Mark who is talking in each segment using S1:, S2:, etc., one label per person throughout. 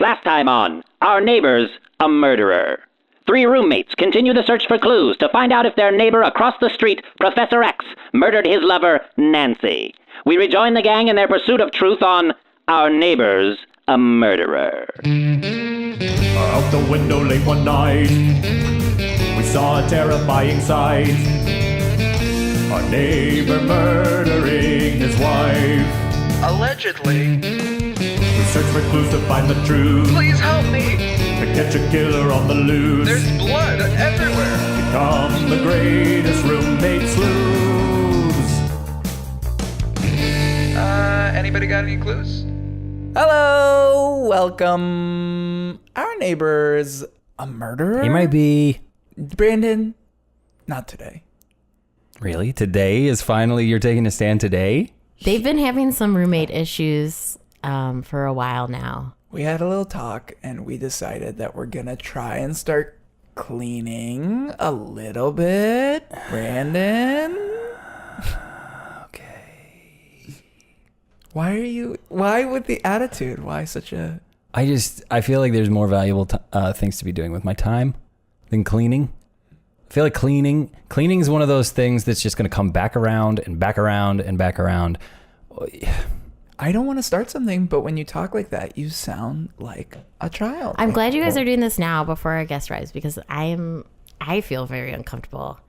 S1: Last time on Our Neighbor's a Murderer. 3 roommates continue the search for clues to find out if their neighbor across the street, Professor X, murdered his lover, Nancy. We rejoin the gang in their pursuit of truth on Our Neighbor's a Murderer.
S2: Out the window late one night, we saw a terrifying sight. Our neighbor murdering his wife.
S3: Allegedly.
S2: We search for clues to find the truth.
S3: Please help me.
S2: To catch a killer on the loose.
S3: There's blood everywhere.
S2: Become the greatest roommate sleuths.
S3: Anybody got any clues?
S4: Hello, welcome. Our neighbor's a murderer?
S5: He might be.
S4: Brandon, not today.
S5: Really? Today is finally, you're taking a stand today?
S6: They've been having some roommate issues for a while now.
S4: We had a little talk and we decided that we're gonna try and start cleaning a little bit. Brandon?
S5: Okay.
S4: Why with the attitude? Why such a...
S5: I feel like there's more valuable things to be doing with my time than cleaning. I feel like cleaning is one of those things that's just going to come back around and back around and back around.
S4: I don't want to start something, but when you talk like that, you sound like a child.
S6: I'm glad you guys are doing this now before our guest arrives because I feel very uncomfortable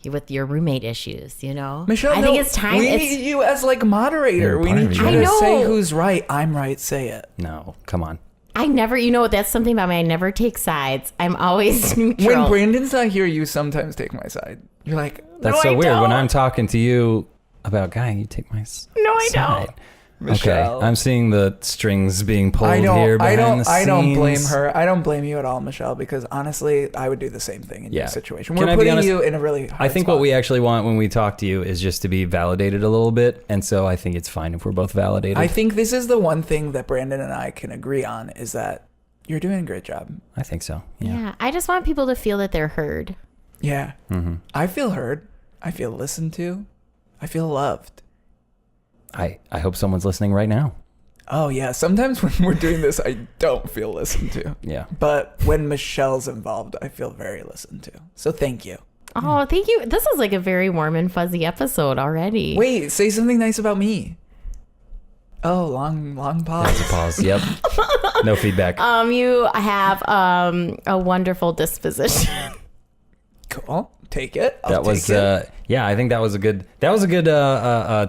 S6: with your roommate issues, you know?
S4: Michelle,
S6: I think it's time.
S4: We need you as like moderator. We need you to say who's right. I'm right. Say it.
S5: No, come on.
S6: I never, that's something about me. I never take sides. I'm always neutral.
S4: When Brandon's not here, you sometimes take my side. You're like,
S5: that's so weird. When I'm talking to you about Guy, you take my side.
S6: No, I don't.
S4: Michelle.
S5: Okay, I'm seeing the strings being pulled here behind the scenes.
S4: I don't blame her. I don't blame you at all, Michelle, because honestly, I would do the same thing in your situation. We're putting you in a really hard
S5: I think
S4: spot.
S5: what we actually want when we talk to you is just to be validated a little bit, and so I think it's fine if we're both validated.
S4: I think this is the one thing that Brandon and I can agree on is that you're doing a great job.
S5: I think so.
S6: Yeah, I just want people to feel that they're heard.
S4: Yeah. Mm-hmm. I feel heard. I feel listened to. I feel loved.
S5: I hope someone's listening right now.
S4: Oh, yeah. Sometimes when we're doing this, I don't feel listened to.
S5: Yeah.
S4: But when Michelle's involved, I feel very listened to. So thank you.
S6: Oh, thank you. This is like a very warm and fuzzy episode already.
S4: Wait, say something nice about me. Oh, long pause.
S5: That's a pause. Yep. No feedback.
S6: You have a wonderful disposition.
S4: Cool. Take it.
S5: That was yeah, I think that was a good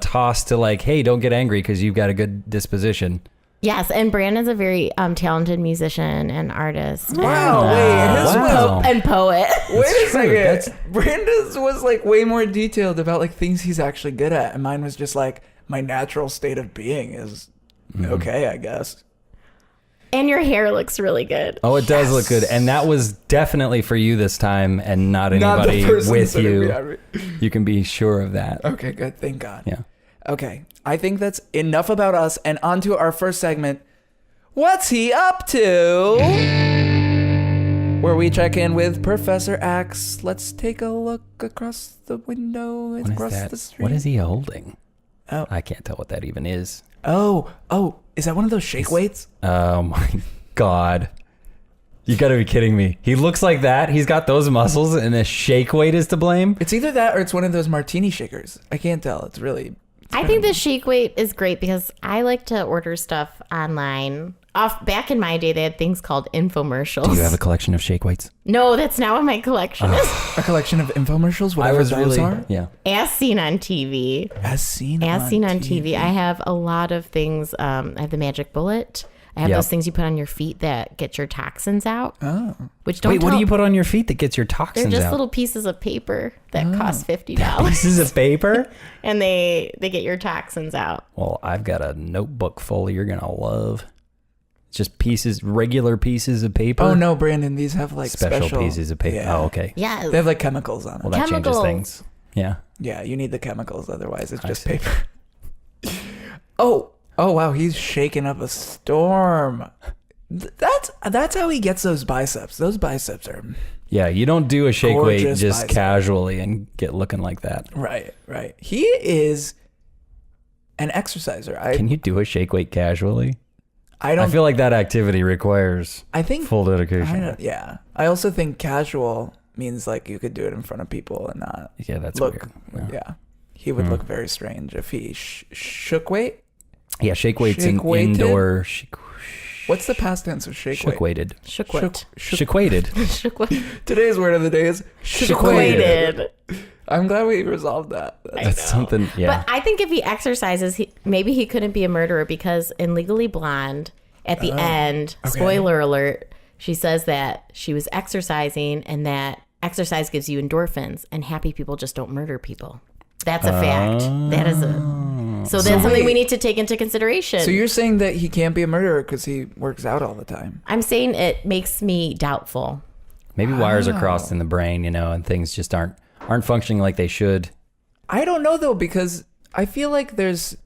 S5: toss to like, hey, don't get angry because you've got a good disposition.
S6: Yes, and Brandon's a very talented musician and artist.
S4: Wow,
S6: and poet.
S4: Wait a second. Brandon's was like way more detailed about like things he's actually good at, and mine was just like my natural state of being is okay, I guess.
S6: And your hair looks really good.
S5: Oh, it does look good. And that was definitely for you this time and not anybody with you. You can be sure of that.
S4: Okay, good. Thank God.
S5: Yeah.
S4: Okay. I think that's enough about us. And on to our first segment. What's he up to? Where we check in with Professor X. Let's take a look across the window and across the street.
S5: What is he holding?
S4: Oh.
S5: I can't tell what that even is.
S4: Oh, is that one of those shake weights?
S5: Oh my God. You gotta be kidding me. He looks like that. He's got those muscles and a shake weight is to blame.
S4: It's either that or it's one of those martini shakers. I can't tell.
S6: I think the shake weight is great because I like to order stuff online. Back in my day, they had things called infomercials.
S5: Do you have a collection of shake weights?
S6: No, that's not what my collection is.
S4: A collection of infomercials, whatever those are?
S5: Yeah.
S6: As seen on TV.
S4: As seen on TV.
S6: I have a lot of things. I have the magic bullet. I have those things you put on your feet that get your toxins out.
S4: Oh.
S6: What do you
S5: put on your feet that gets your toxins out?
S6: They're just little pieces of paper that cost $50.
S5: Pieces of paper?
S6: And they get your toxins out.
S5: Well, I've got a notebook full you're going to love. Just regular pieces of paper.
S4: Oh, no, Brandon. These have like
S5: special pieces of paper.
S4: Yeah.
S5: Oh, okay.
S6: Yeah.
S4: They have like chemicals on them.
S5: Well, that changes things. Yeah.
S4: Yeah, you need the chemicals. Otherwise, it's just paper. Oh, wow. He's shaking up a storm. That's how he gets those biceps. Those biceps are...
S5: Yeah, you don't do a shake weight just
S4: biceps.
S5: casually and get looking like that.
S4: Right. He is an exerciser.
S5: Can you do a shake weight casually?
S4: I
S5: feel like that activity requires full dedication.
S4: I also think casual means like you could do it in front of people and not
S5: that's
S4: look
S5: weird.
S4: Yeah. He would look very strange if he shook weight.
S5: Yeah, shake weight's an indoor.
S4: What's the past tense of shake weight?
S5: Shook-weighted.
S6: Shook-weighted.
S4: Today's word of the day is
S6: Shook-weighted.
S4: I'm glad we resolved that.
S5: That's something. Yeah.
S6: But I think if he exercises, maybe he couldn't be a murderer because in Legally Blonde, at the end, spoiler alert, she says that she was exercising and that exercise gives you endorphins and happy people just don't murder people. That's a fact. That is So that's something we need to take into consideration.
S4: So you're saying that he can't be a murderer because he works out all the time?
S6: I'm saying it makes me doubtful.
S5: Maybe wires are crossed in the brain, and things just aren't functioning like they should.
S4: I don't know though, because I feel like there's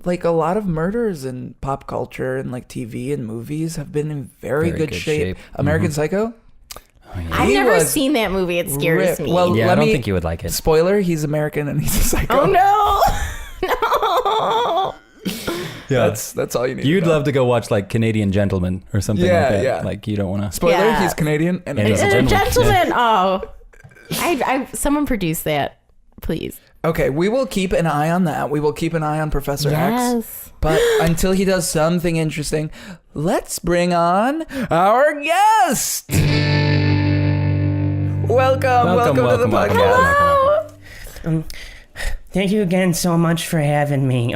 S4: like a lot of murders in pop culture and like TV and movies have been in very good shape. American Psycho?
S6: Oh, yeah. I've never seen that movie. It scares me.
S4: Well,
S5: I don't think you would like it.
S4: Spoiler, he's American and he's a psycho.
S6: Oh no. No.
S5: Yeah.
S4: That's all you need.
S5: You'd love to go watch like Canadian Gentleman or something like that. Yeah. Like you don't want to.
S4: Spoiler, he's Canadian and he's
S6: a gentleman. Yeah. Oh. I someone produce that, please.
S4: Okay, we will keep an eye on that. We will keep an eye on Professor X. But until he does something interesting, let's bring on our guest. Welcome to the podcast.
S6: Hello.
S7: Thank you again so much for having me.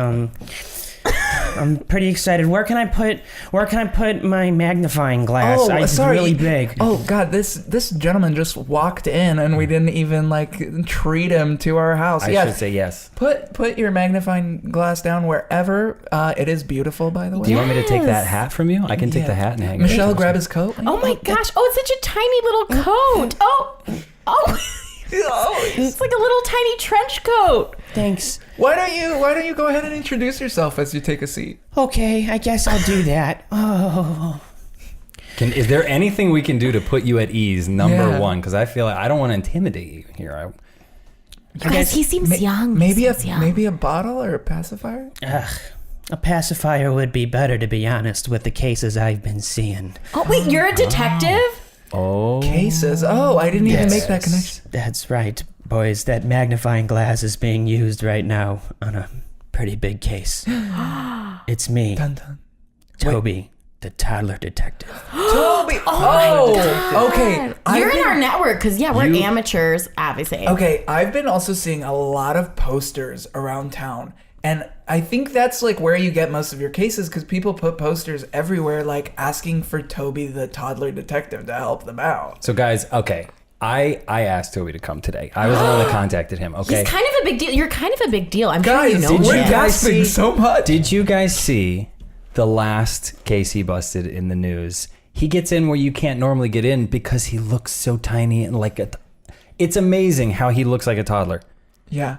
S7: I'm pretty excited. Where can I put my magnifying glass? It's really big.
S4: Oh God, this gentleman just walked in and we didn't even like treat him to our house.
S5: I should say yes.
S4: Put your magnifying glass down wherever. It is beautiful, by the way.
S5: Do you want me to take that hat from you? I can take the hat and hang it.
S4: Michelle, grab his coat.
S6: Oh my gosh! Oh, it's such a tiny little coat. Oh. It's like a little tiny trench coat.
S7: Thanks.
S4: Why don't you go ahead and introduce yourself as you take a seat?
S7: Okay, I guess I'll do that. Oh.
S5: Is there anything we can do to put you at ease? Number one, because I feel like I don't want to intimidate you here.
S6: Because he seems young.
S4: Maybe a bottle or a pacifier.
S7: A pacifier would be better, to be honest, with the cases I've been seeing.
S6: Oh wait, you're a detective?
S5: Oh.
S4: Cases. Oh, I didn't even make that connection.
S7: That's right, boys. That magnifying glass is being used right now on a pretty big case. It's me,
S4: dun, dun.
S7: Toby the Toddler Detective.
S4: Toby!
S6: Oh,
S4: okay.
S6: You're in our network because we're amateurs, obviously.
S4: Okay, I've been also seeing a lot of posters around town. And I think that's like where you get most of your cases because people put posters everywhere like asking for Toby the Toddler Detective to help them out.
S5: So guys, okay. I asked Toby to come today. I was the one that contacted him, okay?
S6: He's kind of a big deal. You're kind of a big deal. I'm
S4: guys,
S6: sure you know
S4: we're
S6: that.
S4: gasping so much.
S5: Did you guys see the last case he busted in the news? He gets in where you can't normally get in because he looks so tiny and like it's amazing how he looks like a toddler.
S4: Yeah.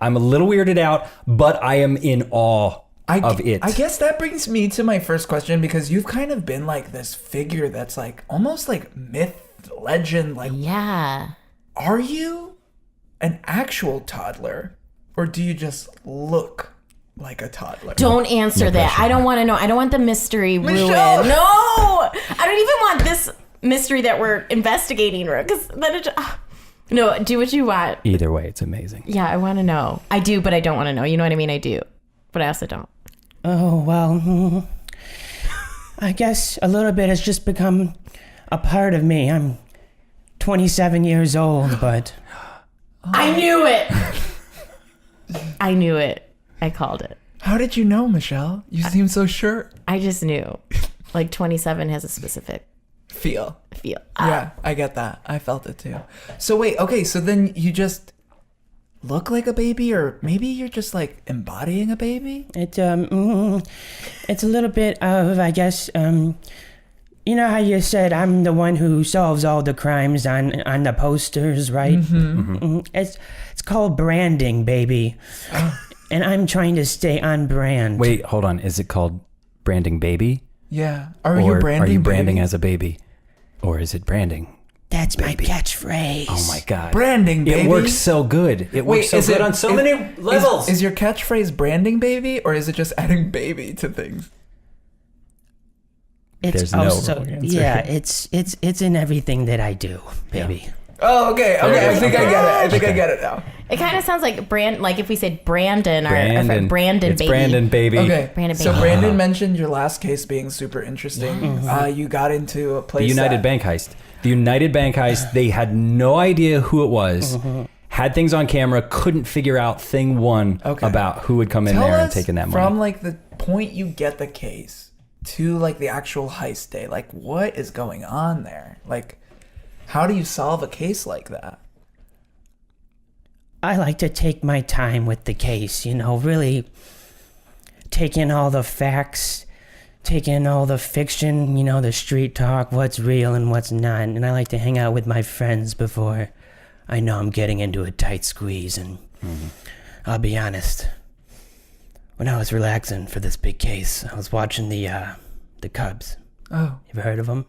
S5: I'm a little weirded out, but I am in awe of it.
S4: I guess that brings me to my first question because you've kind of been like this figure that's like almost like myth, legend. Like,
S6: yeah.
S4: Are you an actual toddler or do you just look like a toddler?
S6: Don't answer that. I don't want to know. I don't want the mystery ruined. No, I don't even want this mystery that we're investigating because then it. No, do what you want.
S5: Either way, it's amazing.
S6: Yeah, I want to know. I do, but I don't want to know. You know what I mean? I do, but I also don't.
S7: Oh, well, I guess a little bit has just become a part of me. I'm 27 years old, but...
S6: I knew it! I knew it. I called it.
S4: How did you know, Michelle? You seem so sure.
S6: I just knew. Like 27 has a specific...
S4: Feel.
S7: Ah.
S4: Yeah, I get that. I felt it too. So wait, okay, so then you just look like a baby or maybe you're just like embodying a baby?
S7: It's a little bit of, I guess, you know how you said I'm the one who solves all the crimes on the posters, right? It's called branding, baby. And I'm trying to stay on brand.
S5: Wait, hold on. Is it called branding baby?
S4: Yeah. Are you branding
S5: baby?
S4: as
S5: a baby? Or is it branding?
S7: That's baby. My catchphrase.
S5: Oh my God.
S4: Branding baby.
S5: It works so good. It works on so many levels.
S4: Is your catchphrase branding baby or is it just adding baby to things?
S5: There's no wrong answer.
S7: Yeah, it's in everything that I do, baby.
S4: Oh, okay. I think I get it. I think I get it now.
S6: It kind of sounds like like if we said Brandon, our
S5: Brandon
S6: friend Brandon,
S5: it's
S6: baby.
S5: Brandon, baby.
S4: Okay.
S6: Brandon,
S4: So
S6: baby.
S4: Brandon mentioned your last case being super interesting. You got into a place.
S5: The United Bank heist. The United Bank heist. They had no idea who it was. Had things on camera. Couldn't figure out thing one about who would come in there and taking that money.
S4: From like the point you get the case to like the actual heist day, like what is going on there? Like, how do you solve a case like that?
S7: I like to take my time with the case, really take in all the facts, take in all the fiction, the street talk, what's real and what's not. And I like to hang out with my friends before I know I'm getting into a tight squeeze. And I'll be honest, when I was relaxing for this big case, I was watching the Cubs.
S4: Oh.
S7: You ever heard of them?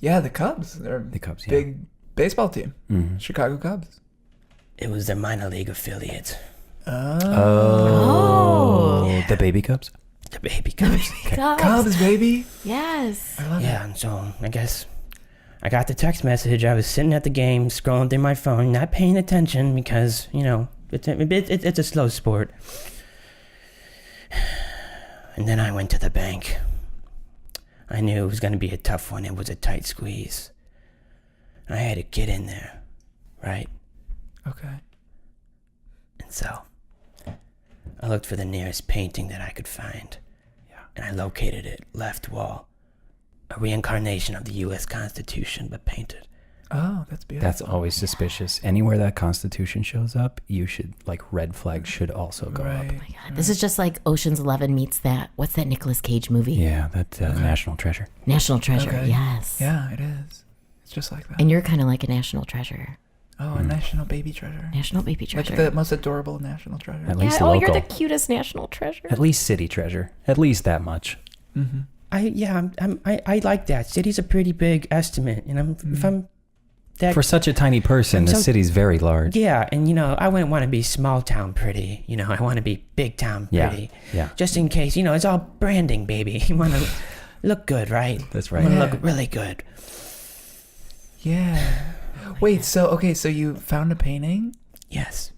S4: Yeah, the Cubs. They're
S5: The Cubs, yeah.
S4: big baseball team. Chicago Cubs.
S7: It was their minor league affiliate.
S5: Oh, the baby Cubs.
S7: The baby Cubs.
S4: Cubs, baby.
S6: Yes.
S7: Yeah, and so I guess I got the text message. I was sitting at the game, scrolling through my phone, not paying attention because, it's a slow sport. And then I went to the bank. I knew it was going to be a tough one. It was a tight squeeze. I had to get in there, right?
S4: Okay.
S7: And so I looked for the nearest painting that I could find. Yeah. And I located it, left wall. A reincarnation of the U.S. Constitution, but painted.
S4: Oh, that's beautiful.
S5: That's always suspicious. Anywhere that Constitution shows up, you should, red flags should also go up.
S6: Oh my God. This is just like Ocean's 11 meets what's that Nicolas Cage movie?
S5: Yeah, that National Treasure.
S6: National Treasure,
S4: Okay.
S6: yes.
S4: Yeah, it is. It's just like that.
S6: And you're kind of like a national treasure.
S4: Oh, a national baby treasure.
S6: National baby treasure.
S4: Like the most adorable national treasure.
S5: At least
S6: oh,
S5: local.
S6: you're the cutest national treasure.
S5: At least city treasure. At least that much.
S7: I like that. City's a pretty big estimate, if I'm that
S5: For such a tiny person, the city's very large.
S7: Yeah, and I wouldn't want to be small town pretty. I want to be big town pretty.
S5: Yeah.
S7: Just in case, it's all branding, baby. You want to look good, right?
S5: That's right.
S7: You want to look really good.
S4: Yeah. Wait, so you found a painting?
S7: Yes.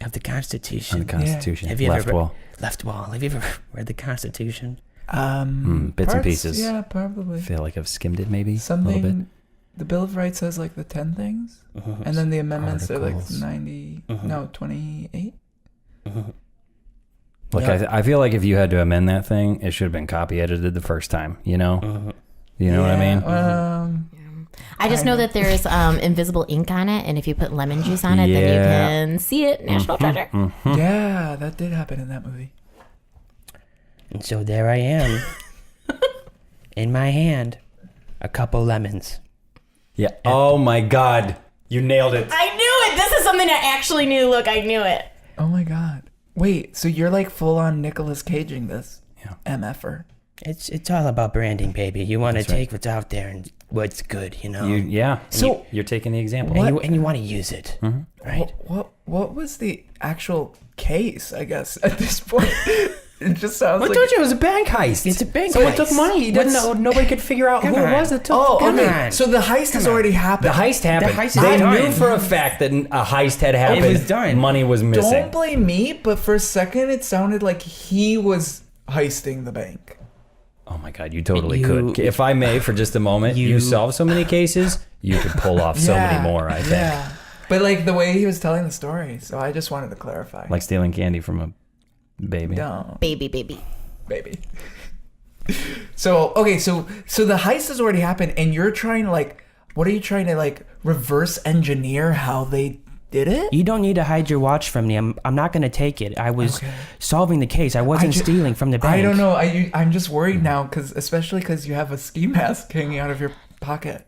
S7: Of the Constitution.
S5: On the Constitution.
S7: Have you
S5: Left
S7: ever
S5: wall.
S7: Left wall. Have you ever read the Constitution?
S5: Bits and
S4: Parts,
S5: pieces.
S4: Yeah, probably.
S5: I feel like I've skimmed it maybe a little bit.
S4: Something. The Bill of Rights says like the 10 things, and then the amendments are like
S5: Articles.
S4: 28.
S5: Look,
S4: Yeah.
S5: I feel like if you had to amend that thing, it should have been copy edited the first time, You know what I mean?
S6: I just know that there's invisible ink on it, and if you put lemon juice on it, then you can see it. National treasure.
S4: Yeah, that did happen in that movie.
S7: And so there I am. In my hand, a couple lemons.
S5: Yeah. Oh my God. You nailed it.
S6: I knew it. This is something I actually knew. Look, I knew it.
S4: Oh my God. Wait, so you're like full on Nicolas Caging this?
S5: Yeah.
S4: MFer.
S7: It's all about branding, baby. You want to take what's out there and what's good,
S5: So you're taking the example.
S7: And you want to use it, right?
S4: What was the actual case? I guess at this point, it just sounds
S5: I
S4: like.
S5: told you it was a bank heist.
S7: It's a bank
S5: So
S7: heist.
S5: it took money. You didn't know. Nobody could figure out who
S7: Come
S5: it
S7: on.
S5: was that took.
S4: Oh,
S7: Come
S4: okay.
S7: on.
S4: So the heist has already happened.
S5: The heist happened.
S7: The heist is
S5: they
S7: done.
S5: knew for a fact that a heist had happened.
S7: was done.
S5: Money was missing.
S4: Don't blame me, but for a second it sounded like he was heisting the bank.
S5: Oh my God, you totally could. If I may, for just a moment, you solve so many cases, you could pull off so many more, I think.
S4: Yeah. But like the way he was telling the story, so I just wanted to clarify.
S5: Like stealing candy from a baby.
S4: No,
S6: Baby.
S4: baby. So okay, so the heist has already happened, and you're trying to what are you trying to reverse engineer how they did it?
S7: You don't need to hide your watch from me. I'm not going to take it. I was solving the case. I wasn't stealing from the bank.
S4: I don't know. I'm just worried now, especially because you have a ski mask hanging out of your pocket.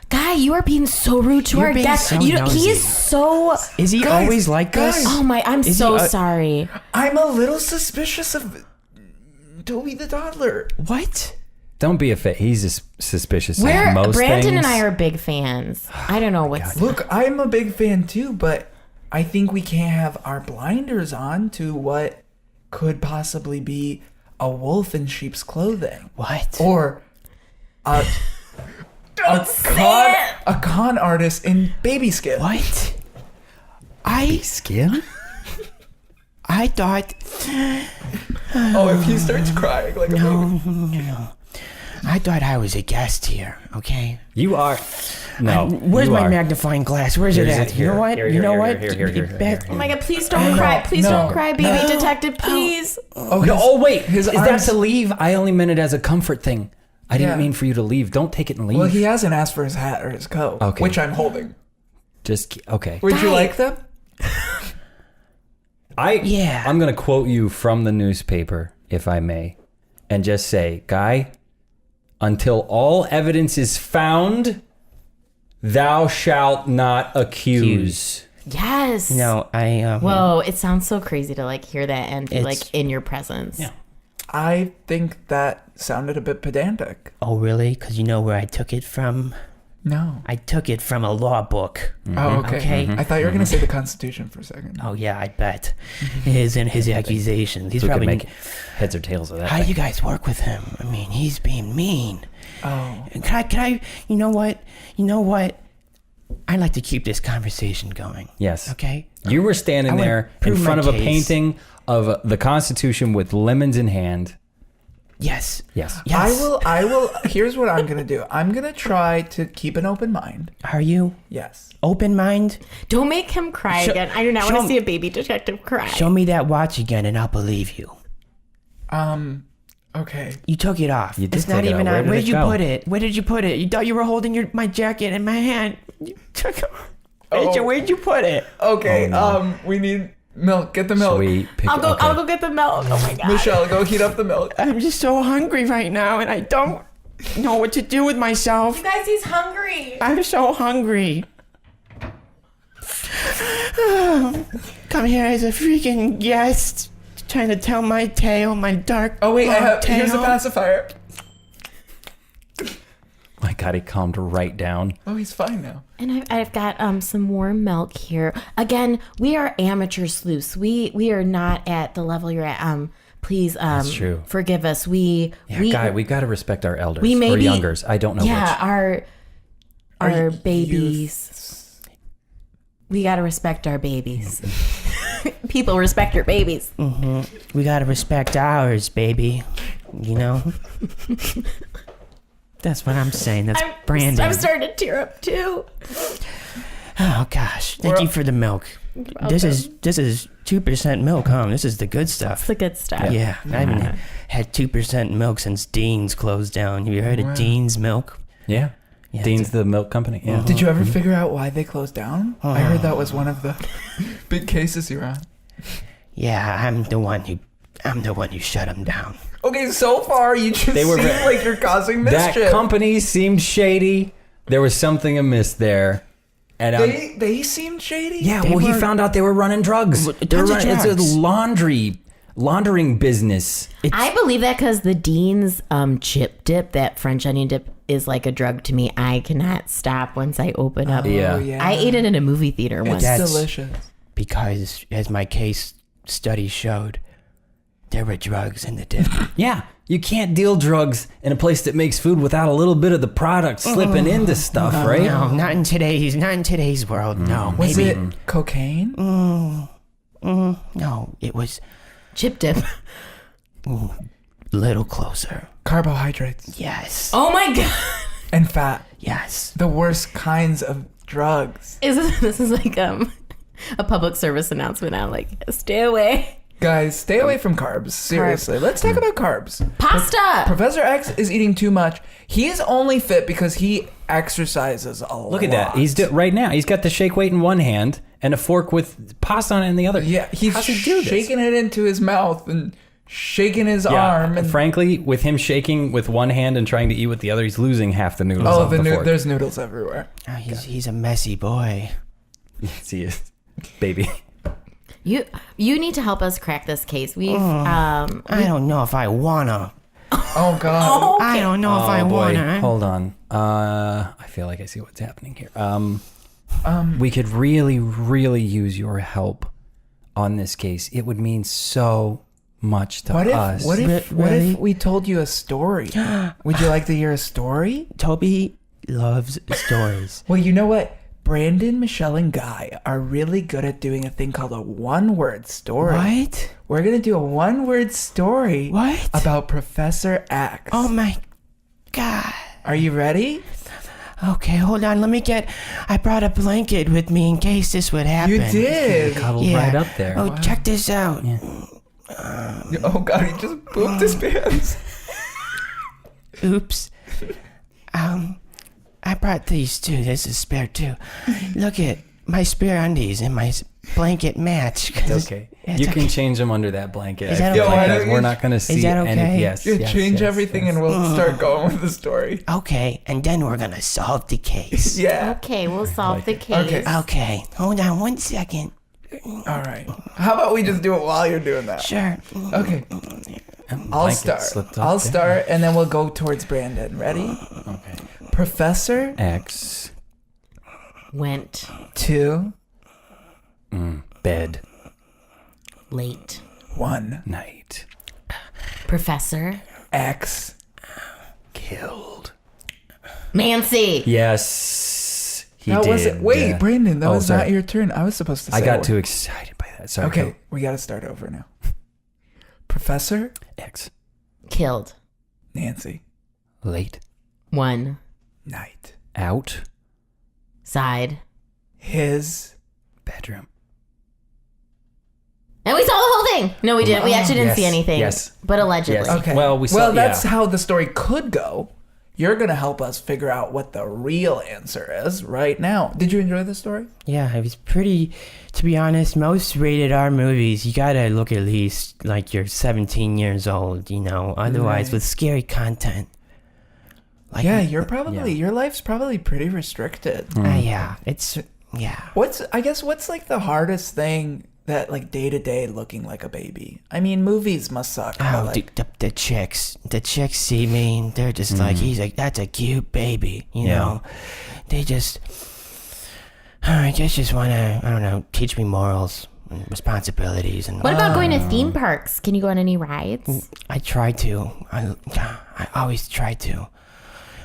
S6: Guy, you are being so rude to
S7: You're
S6: our
S7: being
S6: guest.
S7: so
S6: He
S7: nosy.
S6: is so.
S7: Is he
S4: Guys,
S7: always like this?
S6: Oh my! I'm
S7: Is
S6: so
S7: he,
S6: sorry.
S4: I'm a little suspicious of Toby the Toddler.
S7: What?
S5: Don't be he's just suspicious of
S6: We're
S5: most
S6: Brandon
S5: things.
S6: and I are big fans. I don't know what's.
S4: Look, I'm a big fan too, but I think we can't have our blinders on to what could possibly be a wolf in sheep's clothing.
S7: What?
S4: Or A con artist in baby skin.
S7: What?
S5: Skin?
S7: I thought.
S4: Oh, if he starts crying like a baby.
S7: No. I thought I was a guest here, okay?
S5: You are. No.
S7: Where's
S5: you
S7: my
S5: are.
S7: magnifying glass? Where's it
S5: Here's
S7: at?
S5: it
S7: You know
S5: here.
S7: what?
S5: Here,
S7: You know
S5: here,
S7: what?
S5: here.
S7: Beth-
S6: Oh my God, please don't cry. Please don't cry, baby detective, please.
S4: Oh,
S5: No, oh wait,
S4: his
S5: is that
S4: arms-
S5: to leave? I only meant it as a comfort thing. I didn't
S4: Yeah.
S5: mean for you to leave. Don't take it and leave.
S4: Well, he hasn't asked for his hat or his coat,
S5: Okay.
S4: which I'm holding.
S5: Okay.
S4: Would you
S6: Guy.
S4: like them?
S7: Yeah.
S5: I'm gonna quote you from the newspaper, if I may, and just say, Guy, until all evidence is found, thou shalt not accuse.
S6: Yes.
S7: No, I.
S6: Whoa, it sounds so crazy to like hear that and be
S7: It's-
S6: like in your presence.
S5: Yeah.
S4: I think that sounded a bit pedantic.
S7: Oh, really? Because you know where I took it from?
S4: No.
S7: I took it from a law book.
S4: Oh, okay.
S7: Okay.
S4: I thought you were going to say the Constitution for a second.
S7: Oh, yeah, I bet. It is in his accusations. He's
S5: We could
S7: probably.
S5: make heads or tails of that.
S7: How do you guys work with him? I mean, he's being mean.
S4: Oh.
S7: Can I, you know what? I'd like to keep this conversation going.
S5: Yes.
S7: Okay?
S5: You were standing
S7: I wanna
S5: there in
S7: prove my
S5: front of a
S7: case.
S5: painting of the Constitution with lemons in hand.
S7: Yes.
S5: Yes.
S7: Yes.
S4: I will. Here's what I'm going to do. I'm going to try to keep an open mind.
S7: Are you
S4: Yes.
S7: open mind?
S6: Don't make him cry again. I do not want
S7: show
S6: to see a baby detective cry.
S7: Show me that watch again and I'll believe you.
S4: Okay.
S7: You took it off.
S5: You did
S7: It's not
S5: take it
S7: even
S5: off. Where
S7: on.
S5: did
S7: Where'd
S5: it
S7: you
S5: go?
S7: put it? Where did you put it? You thought you were holding my jacket in my hand. You took it. Where'd you put it?
S4: Okay. We need milk. Get the milk.
S5: Sweet.
S6: I'll go get the milk. Oh my God.
S4: Michelle, go heat up the milk.
S7: I'm just so hungry right now and I don't know what to do with myself.
S6: You guys, he's hungry.
S7: I'm so hungry. Come here as a freaking guest, trying to tell my tale, my dark.
S4: Oh wait,
S7: long
S4: here's a
S7: tale.
S4: pacifier.
S5: My God, he calmed right down.
S4: Oh, he's fine now.
S6: And I've got some warm milk here. Again, we are amateur sleuths. We are not at the level you're at. Please
S5: true.
S6: forgive us.
S5: Guy, we got to respect our elders.
S6: we may
S5: or
S6: be-
S5: youngers. I don't know which.
S6: Our babies. We gotta respect our babies. People respect your babies.
S7: We gotta respect ours, baby. You know? That's what I'm saying. That's Brandon.
S6: I'm starting to tear up too.
S7: Oh gosh. Thank you for the milk. This is 2% milk, huh? This is the good stuff.
S6: It's the good stuff.
S7: Yeah. I haven't had 2% milk since Dean's closed down. Have you heard of Dean's milk?
S5: Yeah.
S7: Yeah,
S5: Dean's the milk company. Yeah.
S4: Did you ever figure out why they closed down? I heard that was one of the big cases you're on.
S7: Yeah, I'm the one who shut him down.
S4: Okay, so far you just
S5: They were
S4: seem
S5: very-
S4: like you're causing
S5: That
S4: mischief.
S5: company seemed shady. There was something amiss there. And
S4: They seemed shady.
S5: yeah,
S7: They
S5: well, he
S7: were-
S5: found out they were running drugs.
S7: Tons
S5: They were
S7: of
S5: running, it's a
S7: drugs.
S5: laundering business.
S6: I believe that because the Dean's chip dip, that French onion dip, is like a drug to me. I cannot stop once I open up.
S5: Yeah.
S4: Oh, yeah.
S6: I ate it in a movie theater once.
S4: It's
S7: That's-
S4: delicious.
S7: Because, as my case study showed, there were drugs in the dip.
S5: Yeah, you can't deal drugs in a place that makes food without a little bit of the product slipping into stuff, right?
S7: No, not in today's world. No,
S4: Was
S7: maybe.
S4: it cocaine?
S7: No, it was
S6: Chip dip.
S7: a little closer.
S4: Carbohydrates
S7: Yes.
S6: Oh my God.
S4: and fat.
S7: Yes.
S4: The worst kinds of drugs.
S6: This is like a public service announcement. I'm like, stay away.
S4: Guys, stay away from carbs. Seriously. Let's talk about carbs.
S6: Pasta.
S4: Professor X is eating too much. He is only fit because he exercises a lot.
S5: Look at that. He's right now. He's got the shake weight in one hand and a fork with pasta on it in the other.
S4: Yeah, he's
S5: How's he do this?
S4: shaking it into his mouth and shaking his arm. And
S5: frankly, with him shaking with one hand and trying to eat with the other, he's losing half the noodles off the fork.
S4: there's noodles everywhere.
S7: Oh, he's a messy boy.
S5: Yes, he is. Baby.
S6: You need to help us crack this case. We've
S7: I don't know if I wanna.
S4: Oh God.
S7: I don't know if I wanna.
S5: Hold on. I feel like I see what's happening here. We could really, really use your help on this case. It would mean so much to
S4: What
S5: us.
S4: if we told you a story? Would you like to hear a story?
S7: Toby loves stories.
S4: Well, you know what? Brandon, Michelle, and Guy are really good at doing a thing called a one-word story.
S7: What?
S4: We're going to do a one-word story
S7: What?
S4: about Professor X.
S7: Oh my God.
S4: Are you ready?
S7: Okay, hold on. I brought a blanket with me in case this would happen.
S4: You did.
S5: Cuddled right up there.
S7: Oh, check this out.
S4: Oh, God, he just pooped his pants.
S7: Oops. I brought these too. This is spare too. Look at my spare undies and my blanket match.
S5: It's okay. You can change them under that blanket.
S7: Is that
S5: I feel
S7: okay?
S5: like that we're not going to see
S7: that okay?
S5: any. Yes.
S4: You
S5: yes,
S4: change
S5: yes,
S4: everything
S5: yes.
S4: and we'll start going with the story.
S7: Okay, and then we're gonna solve the case.
S4: Yeah.
S6: Okay, we'll solve the case.
S4: Okay.
S7: Okay, hold on 1 second.
S4: All right. How about we just do it while you're doing that?
S7: Sure.
S4: Okay. I'll
S5: Blanket
S4: start.
S5: slipped up
S4: I'll
S5: there.
S4: start, and then we'll go towards Brandon. Ready?
S5: Okay.
S4: Professor
S5: X.
S6: Went
S4: 2,
S5: Bed.
S6: late.
S4: 1,
S5: Night.
S6: Professor
S4: X.
S5: Killed.
S6: Nancy.
S5: Yes. He
S4: That
S5: did.
S4: wasn't. Wait,
S5: yeah.
S4: Brandon, that
S5: Oh,
S4: was
S5: sorry.
S4: not your turn. I was supposed to say
S5: I got
S4: one.
S5: too excited by that. Sorry.
S4: Okay, we got to start over now. Professor
S5: X.
S6: Killed.
S4: Nancy.
S5: Late.
S6: 1
S4: Night.
S5: Out.
S6: side.
S4: His
S5: bedroom.
S6: And we saw the whole thing. No, we didn't. We actually didn't
S5: yes,
S6: see anything.
S5: yes.
S6: But allegedly.
S5: Yes.
S4: Okay.
S5: Well, we saw-
S4: Well, that's
S5: yeah.
S4: how the story could go. You're going to help us figure out what the real answer is right now. Did you enjoy the story?
S7: Yeah, it was pretty, to be honest, most rated R movies, you gotta look at least like you're 17 years old, you know, otherwise
S4: Right.
S7: with scary content. Like,
S4: Yeah, your life's probably pretty restricted.
S7: yeah, it's, yeah.
S4: What's like the hardest thing that like day to day looking like a baby? I mean, movies must suck. but,
S7: Oh,
S4: like,
S7: the chicks see me, they're just like, he's like, that's a cute baby, you know? They just want to, I don't know, teach me morals and responsibilities. And
S6: What about going to theme parks? Can you go on any rides?
S7: I try to. I always try to.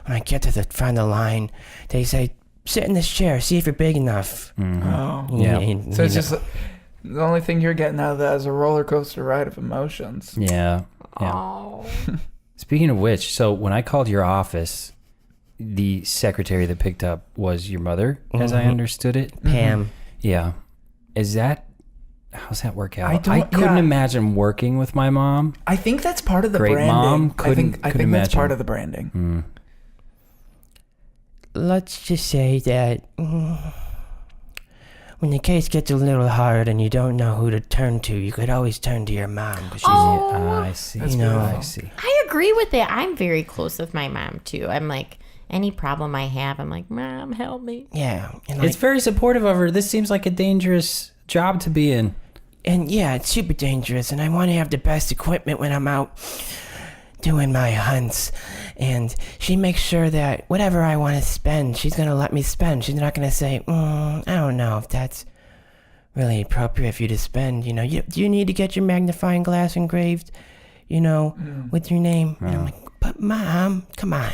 S7: When I get to the front of the line, they say, sit in this chair, see if you're big enough.
S4: oh.
S5: Yeah.
S4: So it's just the only thing you're getting out of that is a roller coaster ride of emotions.
S5: Yeah. Speaking of which, so when I called your office, the secretary that picked up was your mother, as I understood it.
S7: Pam.
S5: Yeah. How's that work out?
S4: I
S5: I
S4: don't-
S5: couldn't
S4: yeah.
S5: imagine working with my mom.
S4: I think that's part of the
S5: Great
S4: branding.
S5: mom,
S4: I think that's
S5: imagine.
S4: part of the branding.
S7: Let's just say that when the case gets a little hard and you don't know who to turn to, you could always turn to your mom. 'Cause she's
S5: I see.
S7: You know,
S5: I see.
S6: I agree with that. I'm very close with my mom, too. I'm like, any problem I have, I'm like, Mom, help me.
S7: yeah. And like,
S5: It's very supportive of her. This seems like a dangerous job to be in.
S7: and yeah, it's super dangerous, and I want to have the best equipment when I'm out doing my hunts. And she makes sure that whatever I want to spend, she's going to let me spend. She's not going to say, I don't know if that's really appropriate for you to spend. You know, do you need to get your magnifying glass engraved, you know, with your name? And I'm like, but Mom, come on.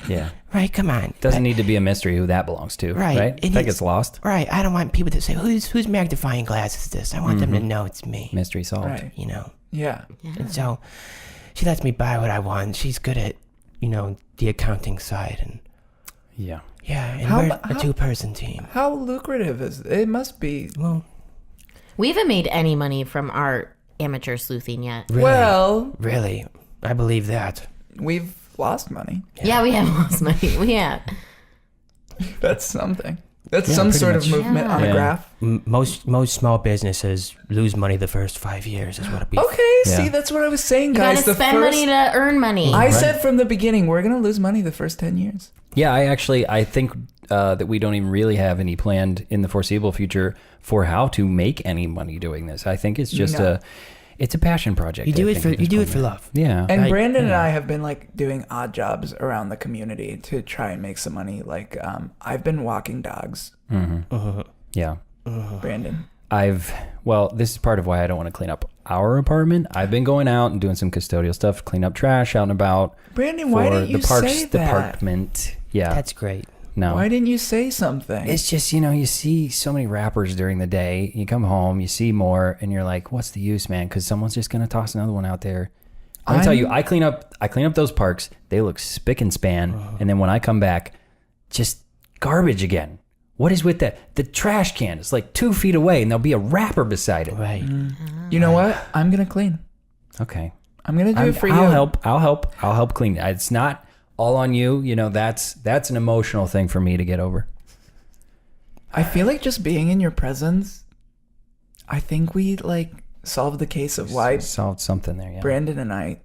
S5: Yeah.
S7: Right, come on.
S5: Doesn't need to be a mystery who that belongs to.
S7: Right.
S5: Right?
S7: It
S5: That
S7: is-
S5: gets lost.
S7: Right, I don't want people to say, whose magnifying glass is this? I want them to know it's me,
S5: Mystery solved.
S4: Right.
S7: you know.
S4: Yeah.
S7: And so she lets me buy what I want. She's good at, you know, the accounting side. And
S5: Yeah.
S7: yeah, and
S4: How
S7: we're
S4: mu-
S7: a
S4: how-
S7: two-person team.
S4: How lucrative is it? It must be.
S7: Well,
S6: We haven't made any money from our amateur sleuthing yet.
S7: really,
S4: Well,
S7: really, I believe that.
S4: we've lost money.
S6: Yeah, we have lost money. We have.
S4: That's something. That's
S7: Yeah,
S4: some
S7: pretty
S4: sort
S7: much.
S4: of movement on a
S5: Yeah.
S4: graph.
S7: Most small businesses lose money the first 5 years is what we.
S4: Okay,
S5: Yeah.
S4: see, that's what I was saying,
S6: You
S4: guys.
S6: gotta spend money to earn money.
S4: I said from the beginning, we're going to lose money the first 10 years.
S5: Yeah, I think that we don't even really have any planned in the foreseeable future for how to make any money doing this. I think it's just
S4: No.
S5: it's a passion project.
S7: You do
S5: I
S7: it
S5: think,
S7: for
S5: at this
S7: you do it
S5: point.
S7: for love.
S5: Yeah.
S4: And
S7: Right,
S4: Brandon and
S7: yeah.
S4: I have been like doing odd jobs around the community to try and make some money. Like I've been walking dogs,
S5: Yeah.
S4: Brandon.
S5: Well, this is part of why I don't want to clean up our apartment. I've been going out and doing some custodial stuff, clean up trash out and about.
S4: Brandon, why didn't you say that?
S5: Department. Yeah.
S7: That's great.
S5: No.
S4: Why didn't you say something?
S5: It's just, you see so many rappers during the day. You come home, you see more, and you're like, what's the use, man? Because someone's just going to toss another one out there. Let me tell you, I clean up those parks. They look spick and span. And then when I come back, just garbage again. What is with that? The trash can is like 2 feet away, and there'll be a wrapper beside it.
S7: Right.
S4: You know what? I'm going to clean.
S5: Okay.
S4: I'm going to do it for you.
S5: I'll help clean. It's not all on you. That's an emotional thing for me to get over.
S4: I feel like just being in your presence, I think we solved the case of why
S5: Solved something there, yeah.
S4: Brandon and I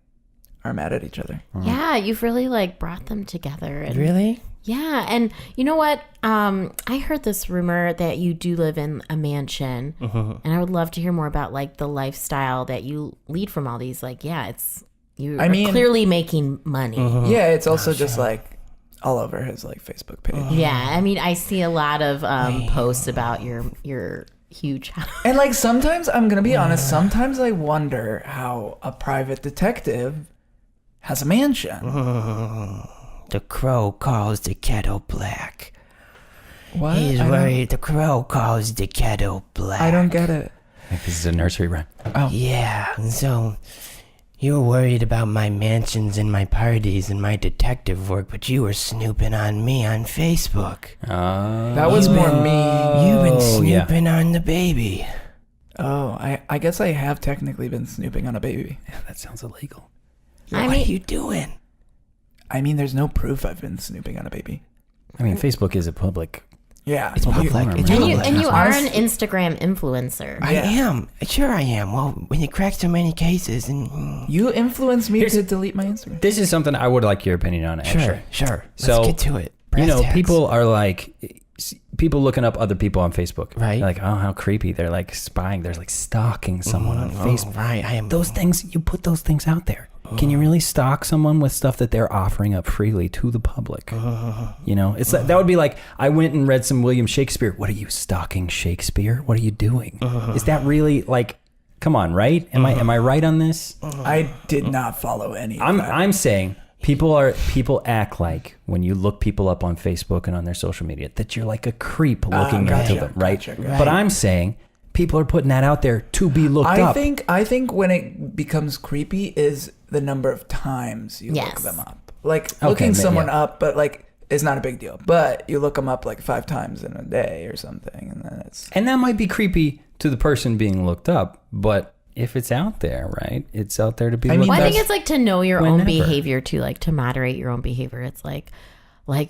S4: are mad at each other.
S6: Yeah, you've really brought them together. And,
S7: Really?
S6: Yeah, and you know what? I heard this rumor that you do live in a mansion, and I would love to hear more about the lifestyle that you lead from all these. You are clearly making money.
S4: Yeah, it's also just all over his Facebook page.
S6: Yeah, I mean, I see a lot of posts about your huge house.
S4: And sometimes, I'm gonna be honest, sometimes I wonder how a private detective has a mansion.
S7: The crow calls the kettle black.
S4: What?
S7: He's worried. The crow calls the kettle black.
S4: I don't get it.
S5: I think this is a nursery rhyme.
S4: Oh.
S7: Yeah, and so you were worried about my mansions and my parties and my detective work, but you were snooping on me on Facebook.
S4: That was more me.
S7: You've been snooping on the baby.
S4: Oh, I guess I have technically been snooping on a baby.
S5: Yeah, that sounds illegal.
S7: What are you doing?
S4: I mean, there's no proof I've been snooping on a baby.
S5: I mean, Facebook is a public.
S4: Yeah,
S7: It's public. It's
S6: And
S7: public.
S6: you are an Instagram influencer.
S7: I am. Sure I am. Well, when you crack so many cases and...
S4: You influenced me to delete my Instagram.
S5: This is something I would like your opinion on, actually.
S7: Sure.
S5: So,
S7: Let's get to it. Brass tacks.
S5: People are people looking up other people on Facebook.
S7: Right.
S5: They're oh, how creepy. They're spying. They're stalking someone on Facebook.
S7: Right. I am.
S5: Those things, you put those things out there. Can you really stalk someone with stuff that they're offering up freely to the public? It's that would be I went and read some William Shakespeare. What are you, stalking Shakespeare? What are you doing? Is that really come on, right? Am I right on this?
S4: I did not follow any of that.
S5: I'm saying people act like when you look people up on Facebook and on their social media that you're like a creep looking into them, right?
S4: Gotcha.
S5: But I'm saying people are putting that out there to be looked up.
S4: I think when it becomes creepy is the number of times you look them up. Looking someone up, but is not a big deal. But you look them up 5 times in a day or something, and then
S5: And that might be creepy to the person being looked up, but if it's out there, right? It's out there to be looked up.
S6: Well, I think it's to know your
S5: whenever.
S6: own behavior too, to moderate your own behavior. It's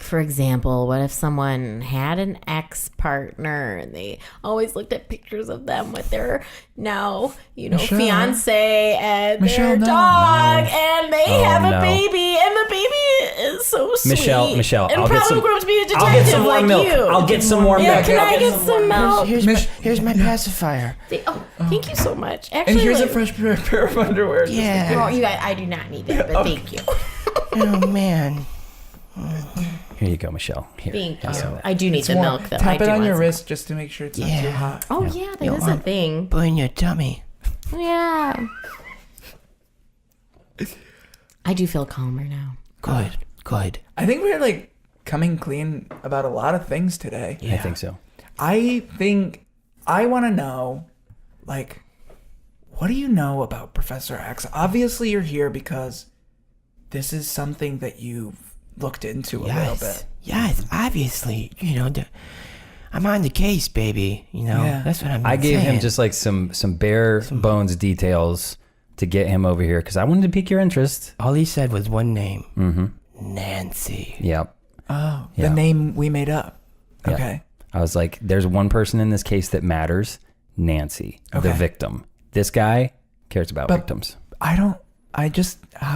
S6: for example, what if someone had an ex-partner and they always looked at pictures of them with their now, fiance and their dog, and they have a baby, and the baby is so sweet.
S5: Michelle,
S6: and
S5: I'll get some.
S6: grow up to be a detective
S5: I'll get some more milk.
S6: you.
S5: I'll get some more milk.
S6: Can I get some milk?
S7: Here's my pacifier.
S6: Thank you so much. Actually,
S4: and here's a fresh pair of underwear.
S7: Yeah.
S6: Well, I do not need that, but thank you.
S7: Oh, man.
S5: Here you go, Michelle. Here.
S6: Thank you. I do need the milk, though.
S4: Tap
S6: I
S4: it
S6: do
S4: on
S6: want
S4: your
S6: some.
S4: wrist just to make sure it's not too hot.
S6: Oh, yeah, that is a thing.
S7: Put in your tummy.
S6: Yeah. I do feel calmer now.
S7: Good.
S4: I think we're coming clean about a lot of things today.
S5: I think so.
S4: I think I want to know, what do you know about Professor X? Obviously, you're here because this is something that you've looked into a little bit.
S7: Yes, obviously. I'm on the case, baby. That's what I'm saying.
S5: I gave him just some bare bones details to get him over here because I wanted to pique your interest.
S7: All he said was one name. Mm-hmm. Nancy.
S5: Yep.
S4: Oh, the name we made up.
S5: Yep.
S4: Okay.
S5: I was like, there's one person in this case that matters. Nancy, the victim. This guy cares about victims.
S4: How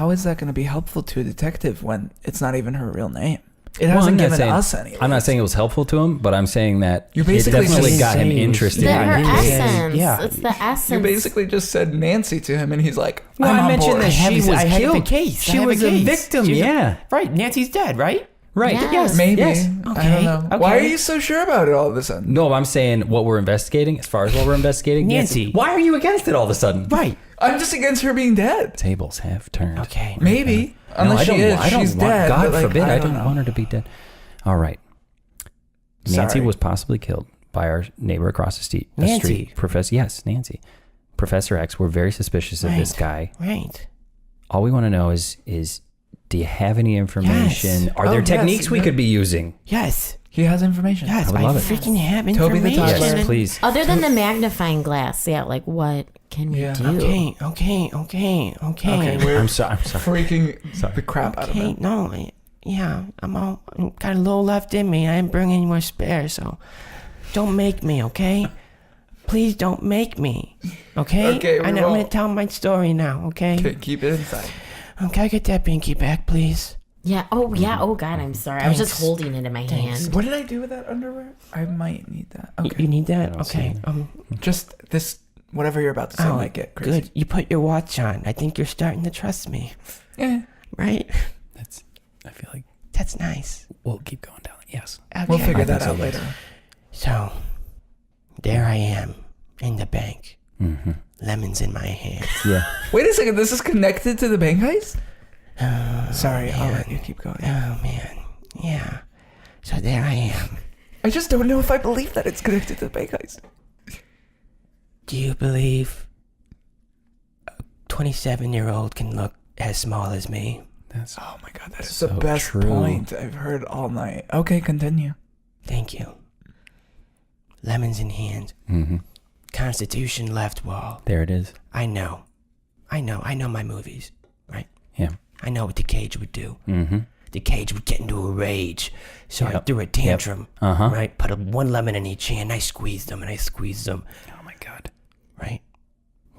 S4: is that going to be helpful to a detective when it's not even her real name? It hasn't given us any.
S5: I'm not saying it was helpful to him, but I'm saying that
S4: You're
S5: it
S4: basically
S5: definitely
S4: just
S5: got him
S4: saying
S5: interested.
S6: Her
S5: in his case.
S6: essence.
S7: Yeah.
S6: It's the essence.
S4: You basically just said Nancy to him, and he's like,
S5: Well,
S4: I'm
S5: I
S4: on
S5: mentioned
S4: board.
S5: that she was
S7: I have
S5: killed.
S7: the case.
S5: She was a victim,
S7: She's
S5: yeah.
S7: right, Nancy's dead, right?
S5: Right.
S6: Yes.
S4: Maybe.
S5: Yes.
S4: I don't know.
S7: Okay.
S4: Why are you so sure about it all of a sudden?
S5: No, I'm saying what we're investigating. As far as what we're investigating,
S7: Nancy.
S5: Why are you against it all of a sudden?
S7: Right.
S4: I'm just against her being dead.
S5: Tables have turned.
S7: Okay.
S4: Maybe.
S5: No,
S4: Unless
S5: I don't,
S4: she is.
S5: I don't
S4: She's
S5: want,
S4: dead.
S5: God
S4: but, like,
S5: forbid. I
S4: don't
S5: don't
S4: know.
S5: want her to be dead. All right. Nancy
S4: Sorry.
S5: was possibly killed by our neighbor across the street.
S7: Nancy.
S5: Professor. Yes, Nancy. Professor X. We're very suspicious of this guy.
S7: Right.
S5: All we want to know is do you have any information?
S7: Yes.
S5: Are there
S4: Oh, yes.
S5: techniques we could be using?
S7: Yes.
S4: He has information.
S7: Yes.
S5: would
S7: I
S5: love it.
S7: freaking have
S4: Toby the
S7: information.
S4: Toddler.
S5: Yes, please.
S6: Other than the magnifying glass, yeah, like what can we
S4: Yeah.
S6: do?
S7: Okay.
S4: Okay, we're
S5: I'm sorry.
S4: freaking the crap out of
S7: Okay,
S4: him.
S7: no, I'm got a little left in me. I didn't bring any more spare, so don't make me, okay? Please don't make me, okay?
S4: Okay, we
S7: I'm gonna
S4: won't.
S7: tell my story now, okay?
S4: Okay, keep it inside.
S7: Can I get that binky back, please?
S6: Yeah. Oh, yeah. Oh, God, I'm sorry. I was just
S7: Thanks.
S6: holding it in my hand.
S4: What did I do with that underwear? I might need that.
S7: You
S4: Okay.
S7: need that? Okay.
S4: Just this, whatever you're about to say might get crazy.
S7: good. You put your watch on. I think you're starting to trust me,
S4: Yeah.
S7: right?
S5: I feel like
S7: That's nice.
S5: we'll keep going down. Yes.
S7: Okay.
S4: We'll figure that
S5: so,
S4: out
S5: yes.
S4: later.
S7: So, there I am in the bank.
S5: Mm-hmm.
S7: Lemons in my hand.
S5: Yeah.
S4: Wait a second, this is connected to the bank heist? Sorry, I'll let you keep going.
S7: Oh man, yeah. So there I am.
S4: I just don't know if I believe that it's connected to the bank heist.
S7: Do you believe a 27-year-old can look as small as me?
S5: That's
S4: Oh my god, that is
S5: So
S4: the best
S5: true.
S4: point I've heard all night. Okay, continue.
S7: Thank you. Lemons in hand.
S5: mm-hmm.
S7: Constitution left wall.
S5: There it is.
S7: I know my movies, right?
S5: Yeah.
S7: I know what the cage would do.
S5: Mm-hmm.
S7: The cage would get into a rage. So I
S5: Yep.
S7: threw a tantrum,
S5: Uh-huh.
S7: right? Put one lemon in each hand. I squeezed them and I squeezed them,
S5: Oh my God.
S7: right?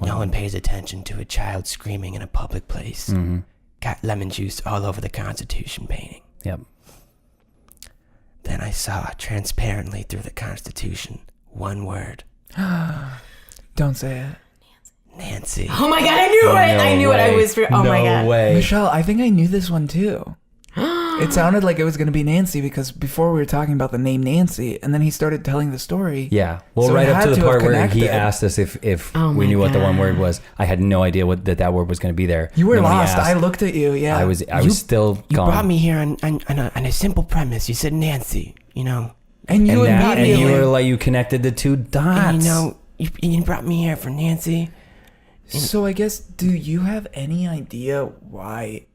S7: No one pays attention to a child screaming in a public place.
S5: Mm-hmm.
S7: Got lemon juice all over the Constitution painting.
S5: Yep.
S7: Then I saw transparently through the Constitution one word.
S4: Don't say it.
S7: Nancy.
S6: Oh my God, I knew it. I knew it. I whispered. Oh my God.
S5: No way.
S4: Michelle, I think I knew this one too. It sounded like it was going to be Nancy because before we were talking about the name Nancy, and then he started telling the story.
S5: Yeah. Well,
S4: So
S5: right
S4: it
S5: up
S4: had
S5: to the
S4: to have
S5: part where he
S4: connected.
S5: asked us if
S6: Oh
S5: we
S6: my
S5: knew what the one word
S6: God.
S5: was. I had no idea that word was going to be there.
S4: You were
S5: Then when he
S4: lost.
S5: asked,
S4: I looked at you. Yeah.
S5: I was still
S7: You
S5: gone.
S7: brought me here on a simple premise. You said Nancy, you know.
S4: And you
S5: and
S4: immediately.
S5: you were like, you connected the two dots.
S7: And you know, you brought me here for Nancy.
S4: So I guess, do you have any idea why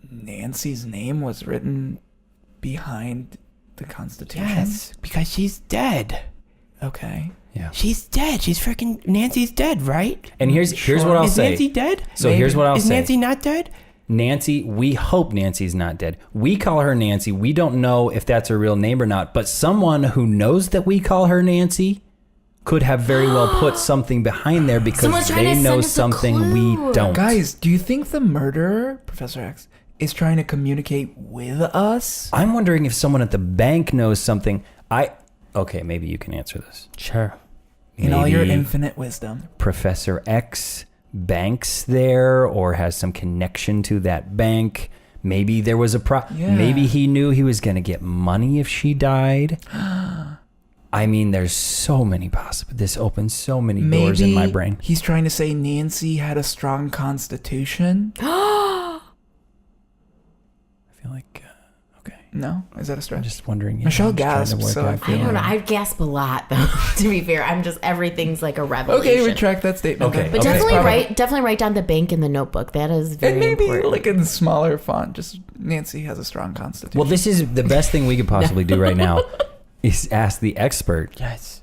S4: Nancy's name was written behind the Constitution?
S7: Yes, because she's dead.
S4: Okay.
S5: Yeah.
S7: She's dead. She's freaking Nancy's dead, right?
S5: And here's what I'll
S7: Is
S5: say.
S7: Nancy dead?
S5: So here's what I'll
S7: Is
S5: say.
S7: Nancy not dead?
S5: Nancy, we hope Nancy's not dead. We call her Nancy. We don't know if that's her real name or not, but someone who knows that we call her Nancy could have very well put something behind there because
S6: Someone's trying
S5: they
S6: to
S5: know
S6: send us a
S5: something we
S6: clue.
S5: don't.
S4: Guys, do you think the murderer, Professor X, is trying to communicate with us?
S5: I'm wondering if someone at the bank knows something. Okay, maybe you can answer this.
S7: Sure.
S4: In all your
S5: Maybe
S4: infinite wisdom.
S5: Professor X banks there or has some connection to that bank. Maybe there was
S4: Yeah.
S5: maybe he knew he was going to get money if she died. I mean, there's so many possibilities. This opens so many doors in my brain.
S4: He's trying to say Nancy had a strong constitution.
S5: I feel like, okay.
S4: No? Is that a
S5: I'm
S4: stretch?
S5: just wondering.
S4: Michelle
S5: I'm just trying to
S4: gasped,
S5: work
S4: so
S5: out
S4: I
S5: the-
S6: I don't know. I gasp a lot, though. To be fair, everything's like a revelation.
S4: Okay, retract that statement.
S5: Okay,
S4: then.
S6: But
S5: okay.
S6: definitely write down the bank in the notebook. That is very
S4: And maybe
S6: important.
S4: like in smaller font, just Nancy has a strong constitution.
S5: Well, this is the best thing we could possibly do right now is ask the expert.
S7: Yes.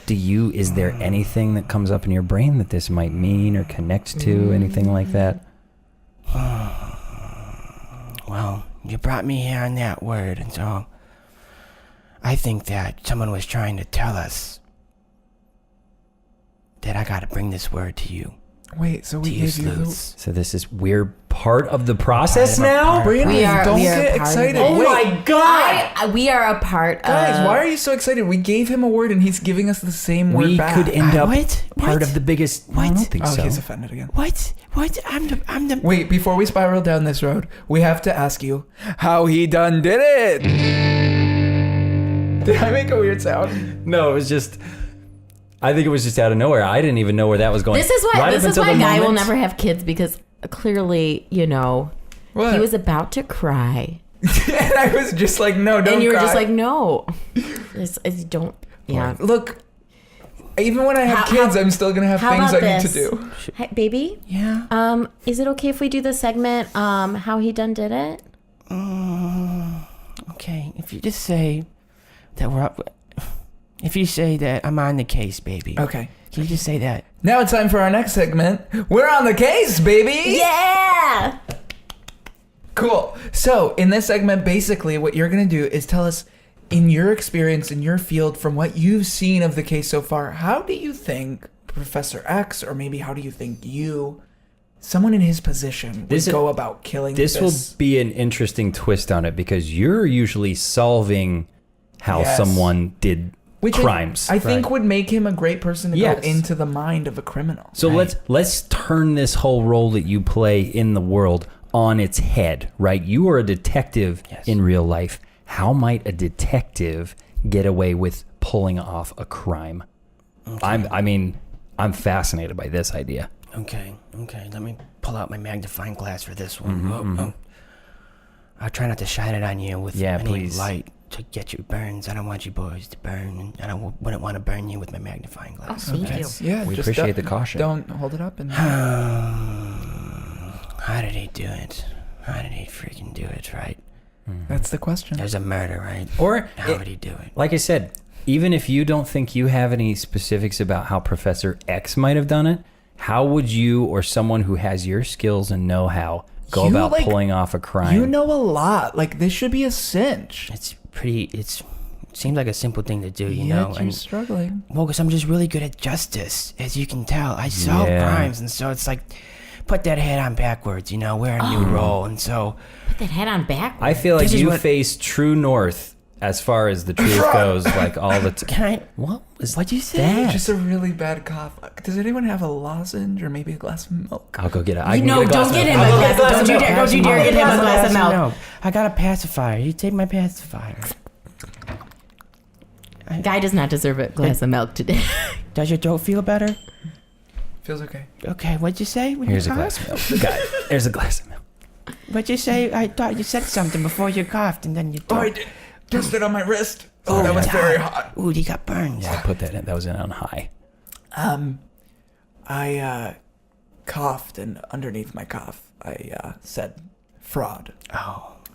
S5: Is there anything that comes up in your brain that this might mean or connect to, anything like that?
S7: Well, you brought me here on that word, and so I think that someone was trying to tell us that I got to bring this word to you.
S4: Wait, so we
S7: to you
S4: gave you the...
S7: sleuths.
S5: So this is we're part of the process now?
S4: Brandon,
S6: We are
S4: don't
S6: part
S4: get
S6: of
S4: excited.
S6: it.
S5: Oh
S4: Wait,
S5: my god!
S6: We are a part
S4: guys,
S6: of...
S4: why are you so excited? We gave him a word and he's giving us the same word
S5: We
S4: back.
S5: could end up
S7: What?
S5: part
S7: What?
S5: of the biggest... I don't think
S4: Oh,
S5: so.
S4: he's offended again.
S7: What? I'm the.
S4: Wait, before we spiral down this road, we have to ask you how he done did it. Did I make a weird sound?
S5: No, it was just... I think it was just out of nowhere. I didn't even know where that was going.
S6: This is why
S5: Right up until the
S6: Guy will
S5: moment-
S6: never have kids, because clearly,
S4: What?
S6: he was about to cry.
S4: And I was just like, no, don't
S6: And you were
S4: cry.
S6: just like, no. Don't. Yeah.
S4: Look, even when I have
S6: How-
S4: kids, I'm still going to have
S6: how
S4: things I
S6: about
S4: need to
S6: this?
S4: do.
S6: Hey, baby,
S7: Yeah.
S6: is it okay if we do the segment, how he done did it?
S7: Okay. If you just say that we're up. If you say that I'm on the case, baby.
S4: Okay.
S7: Can you just say that?
S4: Now it's time for our next segment. We're on the case, baby!
S6: Yeah!
S4: Cool. So, in this segment, basically, what you're going to do is tell us, in your experience, in your field, from what you've seen of the case so far, how do you think Professor X, or maybe how do you think you, someone in his position, would go about killing this?
S5: This will be an interesting twist on it, because you're usually solving how
S4: Yes.
S5: someone did crimes.
S4: I think would make him a great person to
S5: Yes.
S4: go into the mind of a criminal.
S5: So let's turn this whole role that you play in the world on its head, right? You are a detective in real life. How might a detective get away with pulling off a crime?
S7: Okay.
S5: I'm fascinated by this idea.
S7: Okay. Let me pull out my magnifying glass for this one. I'll try not to shine it on you with any
S5: please.
S7: light to get you burns. I don't want you boys to burn, and I wouldn't want to burn you with my magnifying glass.
S6: Thank you.
S4: Yeah,
S5: We
S4: just
S5: appreciate the caution.
S4: Don't hold it up. And
S7: How did he do it? How did he freaking do it, right?
S4: that's the question.
S7: There's a murder, right?
S5: Or
S7: How would he do it?
S5: like I said, even if you don't think you have any specifics about how Professor X might have done it, how would you or someone who has your skills and know-how go
S4: You,
S5: about
S4: like,
S5: pulling off a crime?
S4: You know a lot. Like, this should be a cinch.
S7: It seems like a simple thing to do, you
S4: Yet
S7: know?
S4: you're
S7: And
S4: struggling.
S7: well, because I'm just really good at justice, as you can tell. I solve crimes, and so it's like, put that head on backwards, wear a new role, and so
S6: Put that head on backwards.
S5: I feel like
S7: This is
S5: you
S7: what-
S5: face true north as far as the truth goes, like all the time.
S7: can I?
S5: What was
S7: What'd you say?
S5: that?
S4: Just a really bad cough. Does anyone have a lozenge or maybe a glass of milk?
S5: I'll go get it.
S6: No, don't get him a glass. Don't you dare get him a glass of milk.
S7: I got a pacifier. You take my pacifier.
S6: Guy does not deserve a glass of milk today.
S7: Does your throat feel better?
S4: Feels okay.
S7: Okay, what'd you say? When
S5: Here's
S7: you
S5: a glass
S7: coughed?
S5: of milk. Got it. There's a glass of milk.
S7: What'd you say? I thought you said something before you coughed, and then you.
S4: Oh, I did. Just it on my wrist. Oh, that was very hot.
S7: Ooh, you got burns.
S5: Yeah, I put that in. That was in on high.
S4: I coughed, and underneath my cough, I said fraud.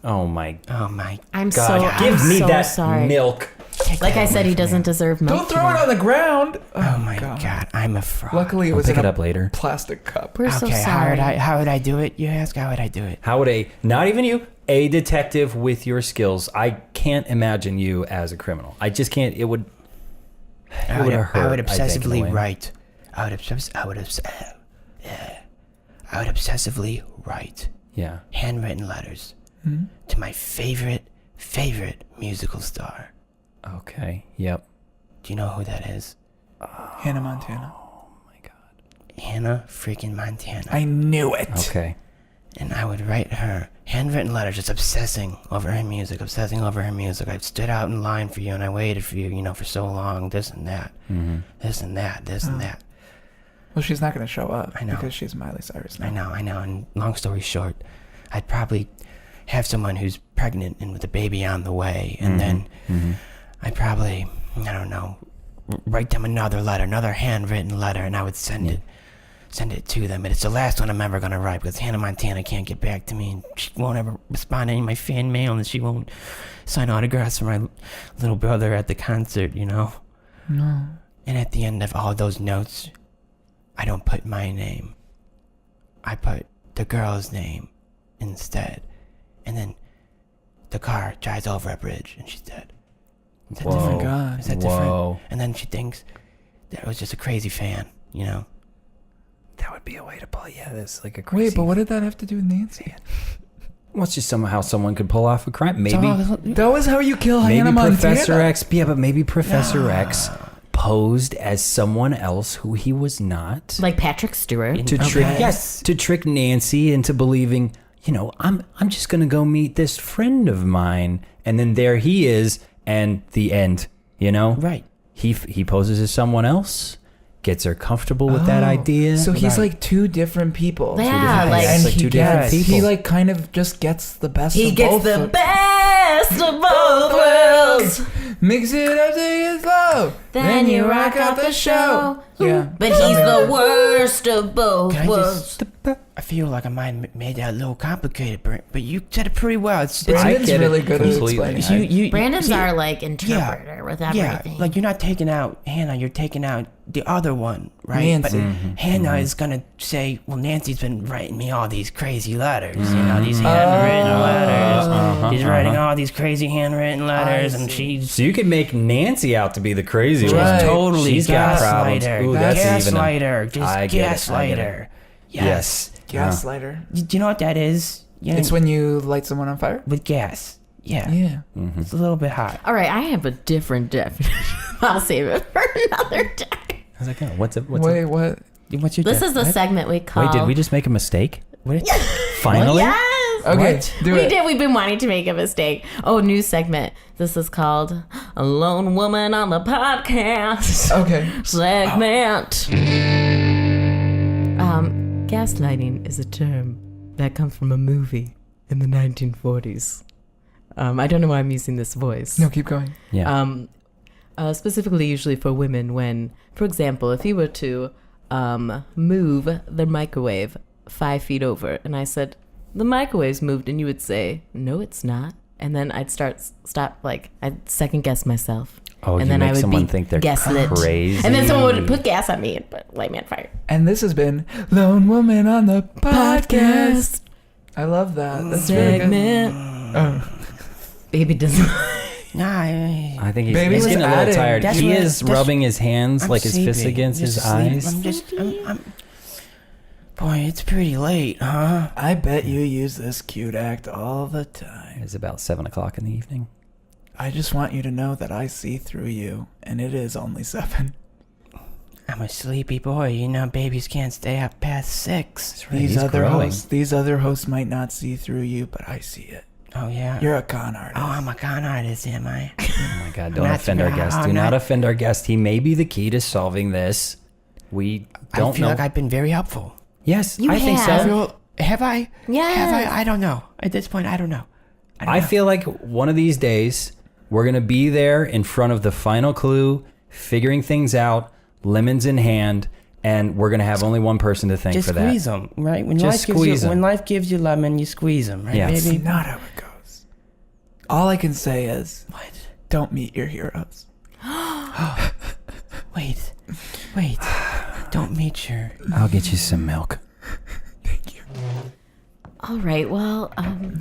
S5: Oh my
S7: Oh my.
S6: I'm
S5: God! Give me that
S6: sorry.
S5: milk.
S7: Take
S6: Like
S7: that
S6: I said,
S7: away
S6: he
S7: from
S6: doesn't
S7: me.
S6: deserve milk.
S4: Don't throw it on the ground.
S7: Oh my god. I'm a fraud.
S4: Luckily, it
S5: I'll
S4: was
S5: pick
S4: in
S5: it
S4: a
S5: up later.
S4: plastic cup.
S6: We're so
S7: Okay,
S6: sorry.
S7: how would I do it? You ask, how would I do it?
S5: How would not even you, a detective with your skills? I can't imagine you as a criminal. I just can't. It would.
S7: I would
S5: hurt, I think, in a
S7: obsessively
S5: way.
S7: write. I would obsessively write
S5: Yeah.
S7: handwritten letters to my favorite musical star.
S5: Okay. Yep.
S7: Do you know who that is?
S4: Hannah Montana.
S5: Oh my God.
S7: Hannah freaking Montana.
S4: I knew it.
S5: Okay.
S7: And I would write her handwritten letters, just obsessing over her music. I stood out in line for you, and I waited for you, for so long. This and that, this and that, this and that.
S4: Well, she's not going to show up.
S7: I know.
S4: Because she's Miley Cyrus now.
S7: I know. And long story short, I'd probably have someone who's pregnant and with a baby on the way, and then I'd probably, I don't know, write them another letter, another handwritten letter, and I would send it to them. And it's the last one I'm ever gonna write, because Hannah Montana can't get back to me, and she won't ever respond to any of my fan mail, and she won't sign autographs for my little brother at the concert, No. And at the end of all those notes, I don't put my name. I put the girl's name instead. And then the car drives over a bridge and she's dead. Is that
S5: Whoa.
S7: different?
S4: God.
S7: Is that
S5: Whoa.
S7: different? And then she thinks that it was just a crazy fan,
S5: that would be a way to pull. Yeah, that's like a crazy.
S4: Wait, but what did that have to do with Nancy?
S5: Well, it's just somehow someone could pull off a crime. Maybe
S4: That was how you kill Hannah Montana.
S5: Professor X. Yeah, but maybe Professor X posed as someone else who he was not.
S6: Like Patrick Stewart.
S5: To trick Nancy into believing, I'm just gonna go meet this friend of mine, and then there he is, and the end.
S7: Right.
S5: He poses as someone else, gets her comfortable with that idea.
S4: So he's like two different people.
S6: Yeah,
S4: And
S5: like
S4: he
S5: two different people.
S4: He like kind of just gets the best
S6: He
S4: of
S6: gets
S4: both.
S6: the best of both worlds.
S4: Mix it up, take it slow.
S6: Then you rock out the show.
S4: Yeah.
S6: But he's the worst of both
S7: Can I
S6: worlds.
S7: just, I feel like I might have made that a little complicated, but you said it pretty well. It's
S4: Brandon's
S5: get it
S4: really good at
S5: completely.
S4: explaining.
S6: Brandon's our like interpreter with everything.
S7: Yeah, like you're not taking out Hannah, you're taking out the other one, right?
S4: Nancy.
S7: But Hannah is gonna say, well, Nancy's been writing me all these crazy letters, these handwritten letters. She's writing all these crazy handwritten letters, and she's
S5: So you could make Nancy out to be the crazy one.
S4: Right.
S7: totally
S5: She's got problems.
S7: gaslighter.
S5: Ooh, that's even
S7: gaslighter, just
S5: I get it, I get
S7: gaslighter.
S5: it.
S7: Yes.
S4: Gaslighter.
S7: Do you know what that is? Yeah,
S4: It's when you light someone on fire.
S7: with gas. Yeah.
S4: Yeah.
S7: It's a little bit hot.
S6: All right, I have a different definition. I'll save it for another day.
S5: I was like, oh, what's it?
S4: Wait, what?
S7: What's your
S6: This is the segment we call.
S5: Wait, did we just make a mistake?
S7: What?
S5: Finally?
S6: Yes.
S4: Okay,
S5: What?
S4: do
S6: We
S4: it.
S6: did. We've been wanting to make a mistake. Oh, new segment. This is called "A Lone Woman on the Podcast"
S4: Okay.
S6: segment. Gaslighting is a term that comes from a movie in the 1940s. I don't know why I'm using this voice.
S4: No, keep going.
S5: Yeah.
S6: Specifically, usually for women, when, for example, if you were to move the microwave 5 feet over, and I said, the microwave's moved, and you would say, no, it's not. And then I'd I'd second guess myself.
S5: Oh,
S6: and
S5: you
S6: then
S5: make
S6: I would
S5: someone
S6: be
S5: think they're
S6: gaslit.
S5: crazy.
S6: And then someone would put gas on me and light me on fire.
S4: And this has been Lone Woman on the Podcast. I love that. That's very good.
S6: Segment.
S4: Oh.
S6: Baby doesn't.
S7: Nah,
S5: I think
S4: Baby
S5: he's
S4: was
S5: getting a little
S4: adding.
S5: tired.
S7: That's
S5: He
S7: what-
S5: is
S7: that's-
S5: rubbing his hands,
S7: I'm
S5: like his fist
S7: sleepy.
S5: against his
S7: Just
S5: eyes.
S7: I'm boy, it's pretty late, huh?
S4: I bet you use this cute act all the time.
S5: It's about 7 o'clock in the evening.
S4: I just want you to know that I see through you, and it is only 7.
S7: I'm a sleepy boy. Babies can't stay up past 6.
S4: These other hosts might not see through you, but I see it.
S7: Oh, yeah?
S4: You're a con artist.
S7: Oh, I'm a con artist, am I?
S5: Oh my God! Don't
S7: Not
S5: offend our
S7: to-
S5: guest.
S7: I'm
S5: Do not
S7: not-
S5: offend our guest. He may be the key to solving this. We don't
S7: I feel
S5: know.
S7: like I've been very helpful.
S5: Yes,
S6: You
S5: I think
S6: have.
S5: so.
S7: Have I?
S6: Yes.
S7: Have I? I don't know. At this point, I don't know.
S5: I feel like one of these days we're gonna be there in front of the final clue, figuring things out, lemons in hand, and we're gonna have only one person to thank
S7: Just
S5: for that.
S7: squeeze them, right? When
S5: Just squeeze 'em.
S7: When life gives you lemon, you squeeze them, right,
S5: Yeah.
S4: It's
S7: baby?
S4: not how it goes. All I can say is,
S7: What?
S4: don't meet your heroes.
S7: Wait. Don't meet your...
S5: I'll get you some milk.
S4: Thank you.
S6: All right. Well,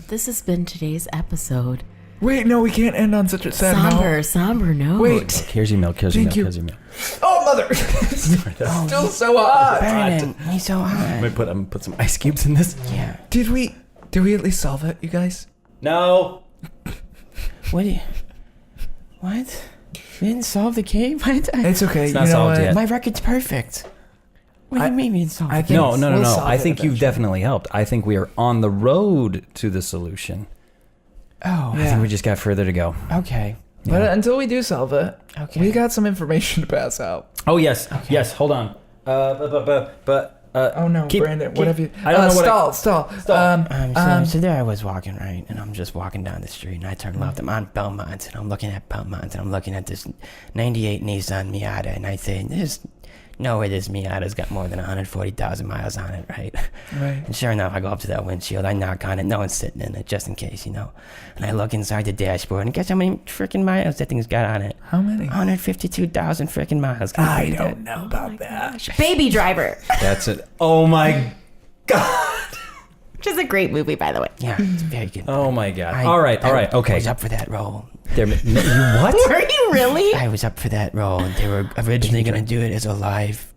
S6: this has been today's episode.
S4: Wait, no, we can't end on such a sad note.
S6: Somber note.
S4: Wait.
S5: Here's your milk. Here's your milk.
S4: Thank you.
S5: Here's your milk.
S4: Oh, mother! It's still so hot.
S7: Brandon, he's so
S5: I'm
S7: hot.
S5: gonna put some ice cubes in this.
S7: Yeah.
S4: Did we at least solve it, you guys?
S5: No.
S7: What? We didn't solve the case? What?
S4: It's okay.
S5: It's not
S4: you know
S5: solved
S4: what?
S5: yet.
S7: My record's perfect. What do you mean we didn't solve
S4: I
S7: it?
S4: think
S5: No.
S4: we'll solve
S5: I
S4: it
S5: think you've
S4: eventually.
S5: definitely helped. I think we are on the road to the solution.
S7: Oh,
S5: I think we just got further to go.
S7: okay.
S4: But until we do solve it,
S7: Okay.
S4: we got some information to pass out.
S5: Oh yes, yes. Hold on.
S4: Oh no, Brandon, what have you?
S5: I don't know what
S4: stall.
S7: So there I was walking, right? And I'm just walking down the street, and I turn left. I'm on Belmont, and I'm looking at Belmont, and I'm looking at this 98 Nissan Miata, and I say, there's no way this Miata's got more than 140,000 miles on it, right?
S4: Right.
S7: And sure enough, I go up to that windshield, I knock on it, no one's sitting in it, just in case, And I look inside the dashboard, and guess how many freaking miles that thing's got on it?
S4: How many?
S7: 152,000 freaking miles. Can you
S4: I
S7: believe
S4: don't
S7: that?
S4: know about that.
S6: Baby Driver,
S5: That's it. Oh my God.
S6: which is a great movie, by the way.
S7: Yeah, it's very good.
S5: Oh my God.
S7: I-
S5: All right.
S7: I
S5: Okay.
S7: was up for that role.
S5: You what?
S6: Were you really?
S7: I was up for that role, and they were originally going to do it as a live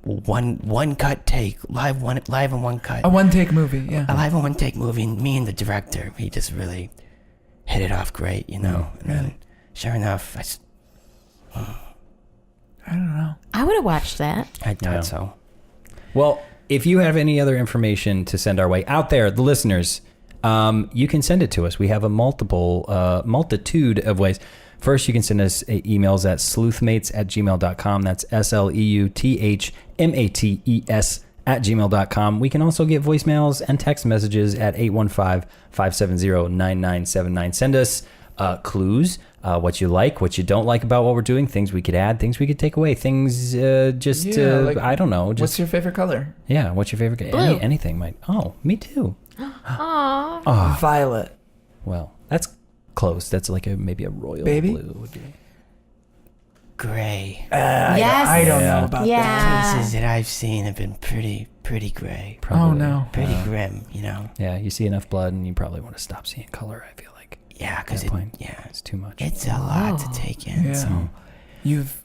S7: one cut take, live and one cut.
S4: A one-take movie, yeah.
S7: A live and one take movie. And me and the director, we just really hit it off great, you know. And then, sure enough,
S4: I don't know.
S6: I would have watched that.
S7: I thought so.
S5: Well, if you have any other information to send our way out there, the listeners, you can send it to us. We have a multitude of ways. First, you can send us emails at sleuthmates@gmail.com. That's sleuthmates@gmail.com. We can also get voicemails and text messages at 815-570-9979. Send us clues, what you like, what you don't like about what we're doing, things we could add, things we could take away, things I don't know. Just,
S4: what's your favorite color?
S5: Yeah, what's your favorite?
S6: Blue.
S5: Anything might. Oh, me too.
S6: Aww.
S4: Violet.
S5: Well, that's close. That's like maybe a royal
S4: Baby?
S5: blue would be.
S7: Gray.
S6: Yes.
S4: I don't know about that.
S7: Cases that I've seen have been pretty gray.
S5: Probably.
S4: Oh, no.
S7: Pretty grim, you know.
S5: Yeah, you see enough blood and you probably want to stop seeing color, I feel like.
S7: Yeah, because
S5: it's too much.
S7: it's a lot to take in.
S4: Yeah.
S7: So
S4: You've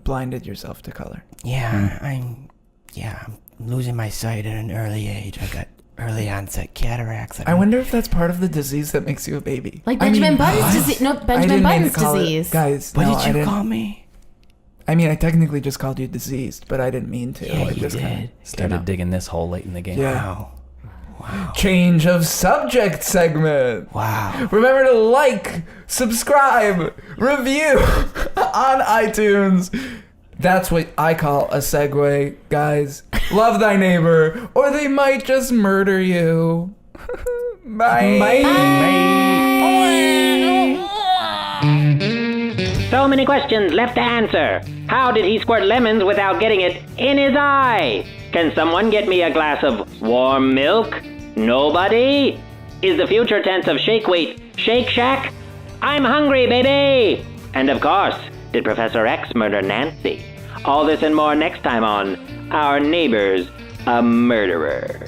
S4: blinded yourself to color.
S7: yeah, I'm losing my sight at an early age. I got early onset cataracts.
S4: I wonder if that's part of the disease that makes you a baby.
S6: Like Benjamin Button's
S4: what?
S6: disease. No,
S4: I
S6: Benjamin
S4: didn't mean to
S6: Button's
S4: call it-
S6: disease.
S4: Guys,
S7: What
S4: no,
S7: did
S4: I
S7: you
S4: didn't-
S7: call me?
S4: I mean, I technically just called you diseased, but I didn't mean to.
S7: Yeah,
S4: I
S7: you
S4: just kinda
S7: did.
S5: Started digging this hole late in the game.
S4: Yeah. Change of subject segment.
S7: Wow.
S4: Remember to like, subscribe, review on iTunes. That's what I call a segue, guys. Love thy neighbor, or they might just murder you. Bye.
S1: So many questions left to answer. How did he squirt lemons without getting it in his eye? Can someone get me a glass of warm milk? Nobody? Is the future tense of shake weight Shake Shack? I'm hungry, baby! And of course, did Professor X murder Nancy? All this and more next time on Our Neighbor's a Murderer.